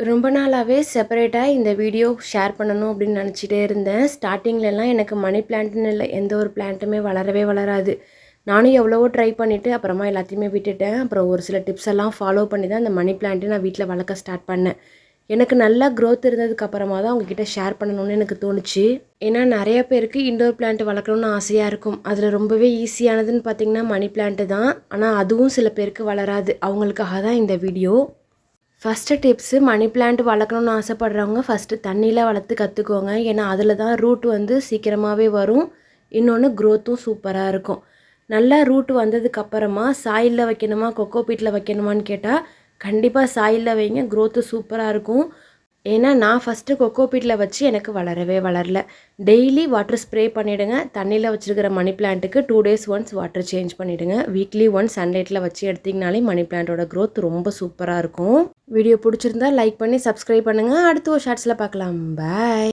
ரொம்ப நாளாவே செப்பரேட்டா இந்த வீடியோ ஷேர் பண்ணணும் அப்படின்னு நினச்சிட்டே இருந்தேன். ஸ்டார்ட்டிங்லலாம் எனக்கு மணி பிளான்ட்டுன்னு இல்ல, எந்த ஒரு பிளான்ட்டுமே வளரவே வளராது. நானும் எவ்வளவோ ட்ரை பண்ணிவிட்டு அப்புறமா எல்லாத்தையுமே விட்டுட்டேன். அப்புறம் ஒரு சில டிப்ஸ் எல்லாம் ஃபாலோ பண்ணி தான் இந்த மணி பிளான்ட்டு நான் வீட்டில் வளர்க்க ஸ்டார்ட் பண்ணேன். எனக்கு நல்லா க்ரோத் இருந்ததுக்கு அப்புறமா தான் உங்ககிட்ட ஷேர் பண்ணணும்னு எனக்கு தோணுச்சு. ஏன்னா நிறைய பேருக்கு இன்டோர் பிளான்ட் வளர்க்கணும்னு ஆசையாக இருக்கும். அதில் ரொம்பவே ஈஸியானதுன்னு பார்த்தீங்கன்னா மணி பிளான்ட்டு தான். ஆனால் அதுவும் சில பேருக்கு வளராது. அவங்களுக்காக தான் இந்த video. First tips, money plant வளர்க்கணுன்னு ஆசைப்படுறவங்க ஃபஸ்ட்டு தண்ணியில் வளர்த்து கற்றுக்கோங்க. ஏன்னா அதில் தான் ரூட் வந்து சீக்கிரமாகவே வரும். இன்னொன்று க்ரோத்தும் சூப்பராக இருக்கும். நல்லா ரூட் வந்ததுக்கப்புறமா சாயிலில் வைக்கணுமா கொக்கோ பீட்டில் வைக்கணுமான்னு கேட்டால் கண்டிப்பாக சாயிலில் வைங்க, க்ரோத்து சூப்பராக இருக்கும். ஏன்னா நான் ஃபஸ்ட்டு கொக்கோ பீட்டில் வச்சு எனக்கு வளரவே வளரல. டெய்லி வாட்டர் ஸ்ப்ரே பண்ணிவிடுங்க. தண்ணியில் வச்சுருக்கிற மணி பிளான்ட்டுக்கு 2 டேஸ் ஒன்ஸ் வாட்டர் சேஞ்ச் பண்ணிவிடுங்க. வீக்லி ஒன்ஸ் சன்லைட்டில் வச்சு எடுத்திங்கனாலே மணி பிளான்ட்டோட க்ரோத் ரொம்ப சூப்பராக இருக்கும். வீடியோ பிடிச்சிருந்தா லைக் பண்ணி சப்ஸ்கிரைப் பண்ணுங்கள். அடுத்த ஒரு ஷார்ட்ஸில் பார்க்கலாம். பாய்.